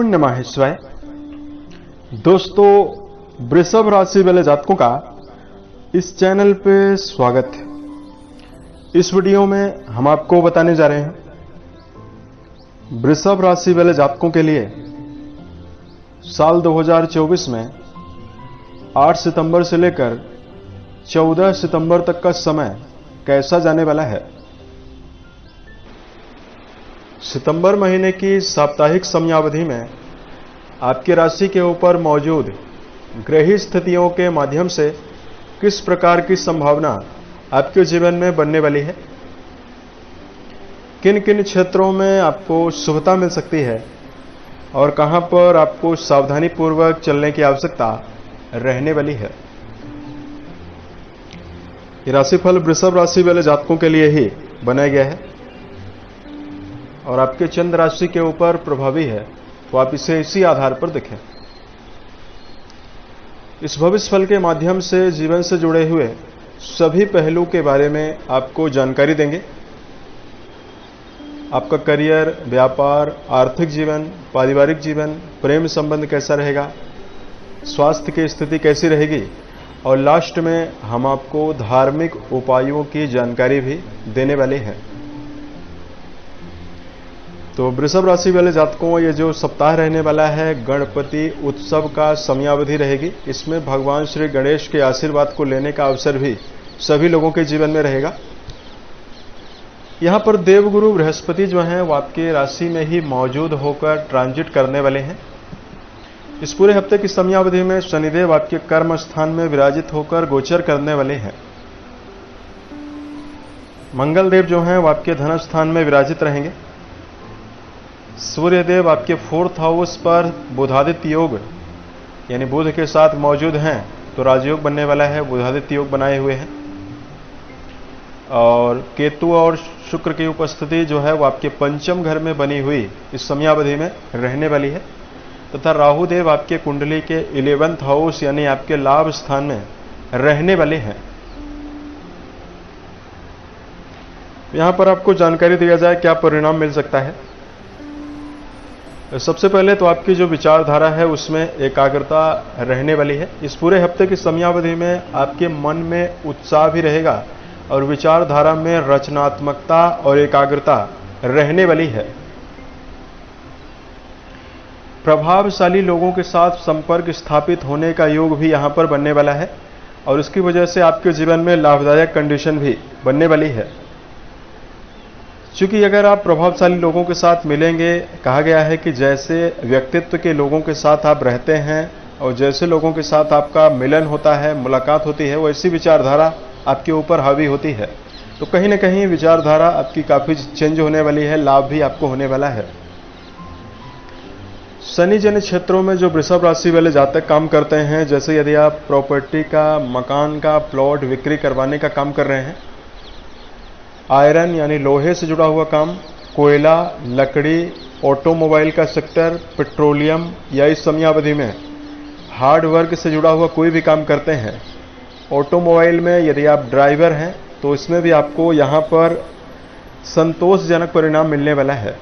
नमः शिवाय। दोस्तों, वृषभ राशि वाले जातकों का इस चैनल पे स्वागत है। इस वीडियो में हम आपको बताने जा रहे हैं वृषभ राशि वाले जातकों के लिए साल 2024 में 8 सितंबर से लेकर 14 सितंबर तक का समय कैसा जाने वाला है। सितंबर महीने की साप्ताहिक समयावधि में आपकी राशि के ऊपर मौजूद ग्रही स्थितियों के माध्यम से किस प्रकार की संभावना आपके जीवन में बनने वाली है, किन किन क्षेत्रों में आपको शुभता मिल सकती है और कहां पर आपको सावधानी पूर्वक चलने की आवश्यकता रहने वाली है। ये राशिफल वृषभ राशि वाले जातकों के लिए ही बनाया गया है और आपके चंद्र राशि के ऊपर प्रभावी है, तो आप इसे इसी आधार पर देखें। इस भविष्य फल के माध्यम से जीवन से जुड़े हुए सभी पहलू के बारे में आपको जानकारी देंगे। आपका करियर, व्यापार, आर्थिक जीवन, पारिवारिक जीवन, प्रेम संबंध कैसा रहेगा, स्वास्थ्य की स्थिति कैसी रहेगी और लास्ट में हम आपको धार्मिक उपायों की जानकारी भी देने वाले हैं। तो वृषभ राशि वाले जातकों, ये जो सप्ताह रहने वाला है गणपति उत्सव का समयावधि रहेगी। इसमें भगवान श्री गणेश के आशीर्वाद को लेने का अवसर भी सभी लोगों के जीवन में रहेगा। यहां पर देवगुरु बृहस्पति जो हैं वो आपके राशि में ही मौजूद होकर ट्रांजिट करने वाले हैं। इस पूरे हफ्ते की समयावधि में शनिदेव आपके कर्म स्थान में विराजित होकर गोचर करने वाले हैं। मंगल देव जो हैं वो आपके धन स्थान में विराजित रहेंगे। सूर्यदेव आपके 4th हाउस पर बुधादित्य योग यानी बुध के साथ मौजूद हैं, तो राजयोग बनने वाला है, बुधादित्य योग बनाए हुए हैं। और केतु और शुक्र की उपस्थिति जो है वो आपके पंचम घर में बनी हुई इस समयावधि में रहने वाली है, तथा राहुदेव आपके कुंडली के 11th हाउस यानी आपके लाभ स्थान में रहने वाले हैं। यहां पर आपको जानकारी दिया जाए क्या परिणाम मिल सकता है। सबसे पहले तो आपकी जो विचारधारा है उसमें एकाग्रता रहने वाली है। इस पूरे हफ्ते की समयावधि में आपके मन में उत्साह भी रहेगा और विचारधारा में रचनात्मकता और एकाग्रता रहने वाली है। प्रभावशाली लोगों के साथ संपर्क स्थापित होने का योग भी यहां पर बनने वाला है और इसकी वजह से आपके जीवन में लाभदायक कंडीशन भी बनने वाली है। क्योंकि अगर आप प्रभावशाली लोगों के साथ मिलेंगे, कहा गया है कि जैसे व्यक्तित्व के लोगों के साथ आप रहते हैं और जैसे लोगों के साथ आपका मिलन होता है, मुलाकात होती है, वैसी विचारधारा आपके ऊपर हावी होती है। तो कहीं ना कहीं विचारधारा आपकी काफी चेंज होने वाली है, लाभ भी आपको होने वाला है। शनि जन क्षेत्रों में जो वृषभ राशि वाले जातक काम करते हैं, जैसे यदि आप प्रॉपर्टी का, मकान का प्लॉट बिक्री करवाने का काम कर रहे हैं, आयरन यानी लोहे से जुड़ा हुआ काम, कोयला, लकड़ी, ऑटोमोबाइल का सेक्टर, पेट्रोलियम या इस समयावधि में हार्ड वर्क से जुड़ा हुआ कोई भी काम करते हैं, ऑटोमोबाइल में यदि आप ड्राइवर हैं तो इसमें भी आपको यहां पर संतोषजनक परिणाम मिलने वाला है।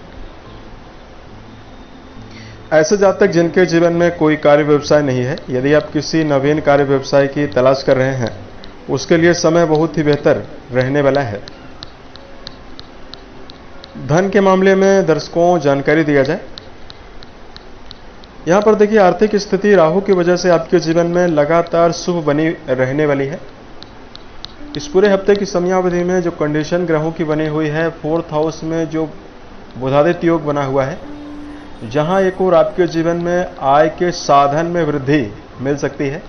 ऐसे जातक जिनके जीवन में कोई कार्य व्यवसाय नहीं है, यदि आप किसी नवीन कार्य व्यवसाय की तलाश कर रहे हैं, उसके लिए समय बहुत ही बेहतर रहने वाला है। धन के मामले में दर्शकों जानकारी दिया जाए। यहां पर देखिए आर्थिक स्थिति राहु की वजह से आपके जीवन में लगातार शुभ बनी रहने वाली है। इस पूरे हफ्ते की समयावधि में जो कंडीशन ग्रहों की बनी हुई है, 4th हाउस में जो बुधादित्य योग बना हुआ है, जहां एक और आपके जीवन में आय के साधन में वृद्धि मिल सकती है,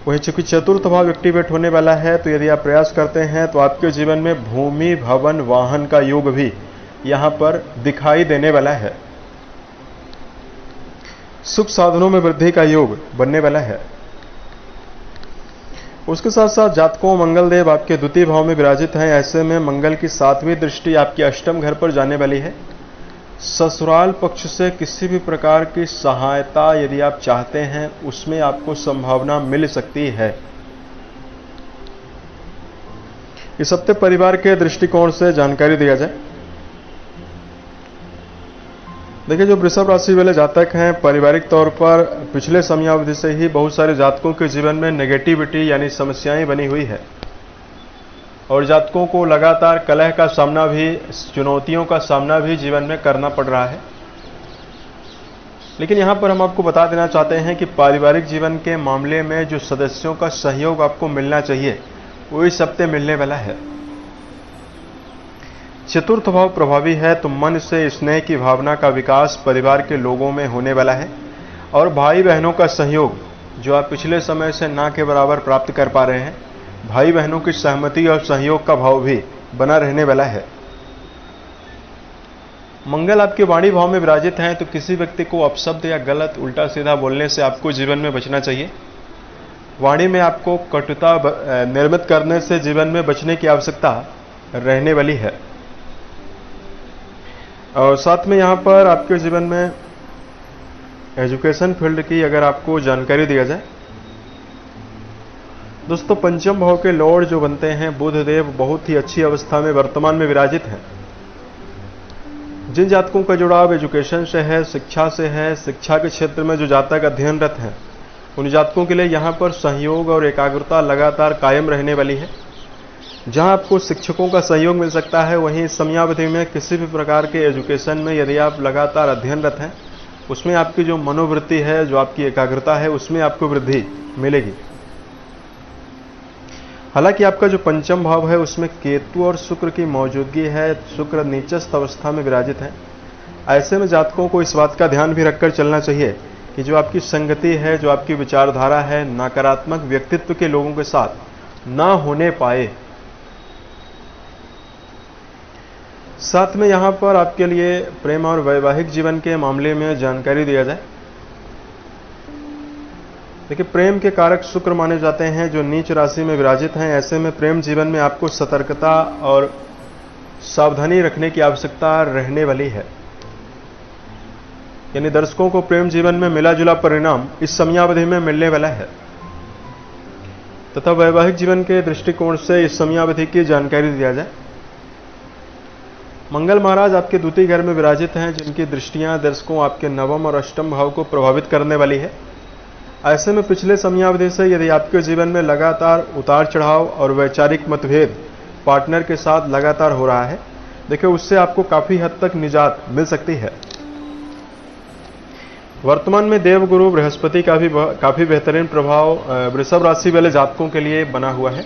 वहीं चूंकि 4th भाव एक्टिवेट होने वाला है, तो यदि आप प्रयास करते हैं तो आपके जीवन में भूमि, भवन, वाहन का योग भी यहां पर दिखाई देने वाला है। सुख साधनों में वृद्धि का योग बनने वाला है। उसके साथ साथ जातकों, मंगल देव आपके द्वितीय भाव में विराजित हैं। ऐसे में मंगल की 7वीं दृष्टि आपके अष्टम घर पर जाने वाली है। ससुराल पक्ष से किसी भी प्रकार की सहायता यदि आप चाहते हैं, उसमें आपको संभावना मिल सकती है। इस हफ्ते परिवार के दृष्टिकोण से जानकारी दिया जाए। देखिए, जो वृषभ राशि वाले जातक हैं, पारिवारिक तौर पर पिछले समयावधि से ही बहुत सारे जातकों के जीवन में नेगेटिविटी यानी समस्याएं बनी हुई है और जातकों को लगातार कलह का सामना भी, चुनौतियों का सामना भी जीवन में करना पड़ रहा है। लेकिन यहां पर हम आपको बता देना चाहते हैं कि पारिवारिक जीवन के मामले में जो सदस्यों का सहयोग आपको मिलना चाहिए वो इस हफ्ते मिलने वाला है। चतुर्थ भाव प्रभावी है, तो मन से स्नेह की भावना का विकास परिवार के लोगों में होने वाला है और भाई बहनों का सहयोग जो आप पिछले समय से ना के बराबर प्राप्त कर पा रहे हैं, भाई बहनों की सहमति और सहयोग का भाव भी बना रहने वाला है। मंगल आपके वाणी भाव में विराजित हैं, तो किसी व्यक्ति को अपशब्द या गलत उल्टा सीधा बोलने से आपको जीवन में बचना चाहिए। वाणी में आपको कटुता निर्मित करने से जीवन में बचने की आवश्यकता रहने वाली है। और साथ में यहां पर आपके जीवन में एजुकेशन फील्ड की अगर आपको जानकारी दिया जाए, दोस्तों पंचम भाव के लॉर्ड जो बनते हैं बुध देव बहुत ही अच्छी अवस्था में वर्तमान में विराजित हैं। जिन जातकों का जुड़ाव एजुकेशन से है, शिक्षा से है, शिक्षा के क्षेत्र में जो जातक अध्ययनरत हैं, उन जातकों के लिए यहाँ पर सहयोग और एकाग्रता लगातार कायम रहने वाली है। जहां आपको शिक्षकों का सहयोग मिल सकता है, वहीं इस समयावधि में किसी भी प्रकार के एजुकेशन में यदि आप लगातार अध्ययनरत हैं, उसमें आपकी जो मनोवृत्ति है, जो आपकी एकाग्रता है, उसमें आपको वृद्धि मिलेगी। हालांकि आपका जो पंचम भाव है उसमें केतु और शुक्र की मौजूदगी है, शुक्र नीचस्थ अवस्था में विराजित है। ऐसे में जातकों को इस बात का ध्यान भी रखकर चलना चाहिए कि जो आपकी संगति है, जो आपकी विचारधारा है, नकारात्मक व्यक्तित्व के लोगों के साथ ना होने पाए। साथ में यहां पर आपके लिए प्रेम और वैवाहिक जीवन के मामले में जानकारी दिया जाए। देखिए, प्रेम के कारक शुक्र माने जाते हैं जो नीच राशि में विराजित हैं। ऐसे में प्रेम जीवन में आपको सतर्कता और सावधानी रखने की आवश्यकता रहने वाली है। यानी दर्शकों को प्रेम जीवन में मिला जुला परिणाम इस समयावधि में मिलने वाला है। तथा वैवाहिक जीवन के दृष्टिकोण से इस समयावधि की जानकारी दिया जाए। मंगल महाराज आपके द्वितीय घर में विराजित हैं, जिनकी दृष्टियां दर्शकों आपके नवम और अष्टम भाव को प्रभावित करने वाली है। ऐसे में पिछले समयावधि से यदि आपके जीवन में लगातार उतार चढ़ाव और वैचारिक मतभेद पार्टनर के साथ लगातार हो रहा है, देखिए उससे आपको काफी हद तक निजात मिल सकती है। वर्तमान में देवगुरु बृहस्पति का भी काफी बेहतरीन प्रभाव वृषभ राशि वाले जातकों के लिए बना हुआ है।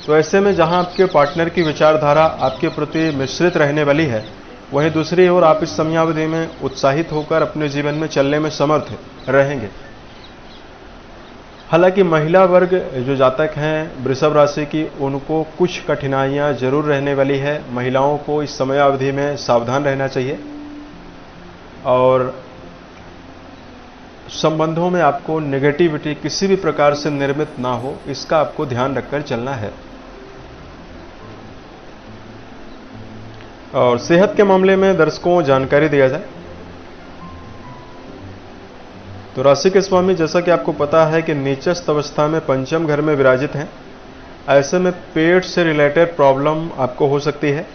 तो ऐसे में जहां आपके पार्टनर की विचारधारा आपके प्रति मिश्रित रहने वाली है, वहीं दूसरी ओर आप इस समयावधि में उत्साहित होकर अपने जीवन में चलने में समर्थ रहेंगे। हालांकि महिला वर्ग जो जातक हैं वृषभ राशि की, उनको कुछ कठिनाइयां जरूर रहने वाली है। महिलाओं को इस समयावधि में सावधान रहना चाहिए और संबंधों में आपको नेगेटिविटी किसी भी प्रकार से निर्मित ना हो, इसका आपको ध्यान रखकर चलना है। और सेहत के मामले में दर्शकों जानकारी दिया जाए तो राशि के स्वामी जैसा कि आपको पता है कि नीचस्थ अवस्था में पंचम घर में विराजित हैं। ऐसे में पेट से रिलेटेड प्रॉब्लम आपको हो सकती है।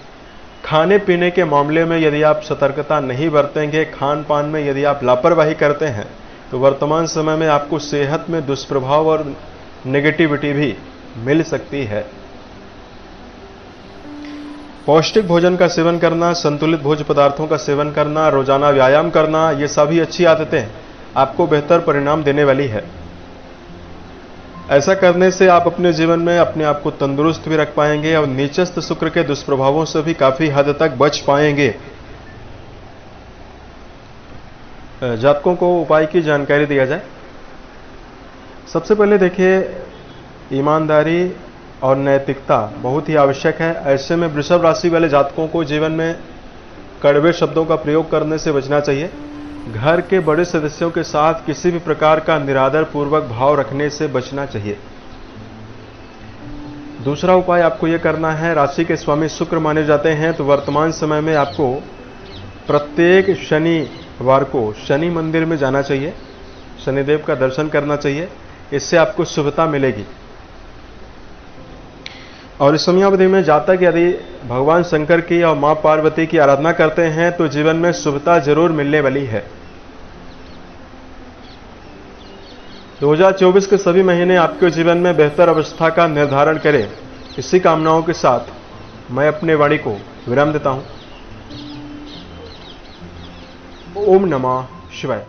खाने पीने के मामले में यदि आप सतर्कता नहीं बरतेंगे, खान पान में यदि आप लापरवाही करते हैं, तो वर्तमान समय में आपको सेहत में दुष्प्रभाव और नेगेटिविटी भी मिल सकती है। पौष्टिक भोजन का सेवन करना, संतुलित भोज्य पदार्थों का सेवन करना, रोजाना व्यायाम करना, ये सभी अच्छी आदतें आपको बेहतर परिणाम देने वाली है। ऐसा करने से आप अपने जीवन में अपने आप को तंदुरुस्त भी रख पाएंगे और नीचस्थ शुक्र के दुष्प्रभावों से भी काफी हद तक बच पाएंगे। जातकों को उपाय की जानकारी दिया जाए। सबसे पहले देखिए, ईमानदारी और नैतिकता बहुत ही आवश्यक है। ऐसे में वृषभ राशि वाले जातकों को जीवन में कड़वे शब्दों का प्रयोग करने से बचना चाहिए। घर के बड़े सदस्यों के साथ किसी भी प्रकार का निरादर पूर्वक भाव रखने से बचना चाहिए। दूसरा उपाय आपको यह करना है, राशि के स्वामी शुक्र माने जाते हैं, तो वर्तमान समय में आपको प्रत्येक शनिवार को शनि मंदिर में जाना चाहिए, शनिदेव का दर्शन करना चाहिए। इससे आपको शुभता मिलेगी। और इस समयावधि में जातक यदि भगवान शंकर की और मां पार्वती की आराधना करते हैं तो जीवन में शुभता जरूर मिलने वाली है। 2024 के सभी महीने आपके जीवन में बेहतर अवस्था का निर्धारण करें। इसी कामनाओं के साथ मैं अपने वाणी को विराम देता हूं। ओम नमः शिवाय।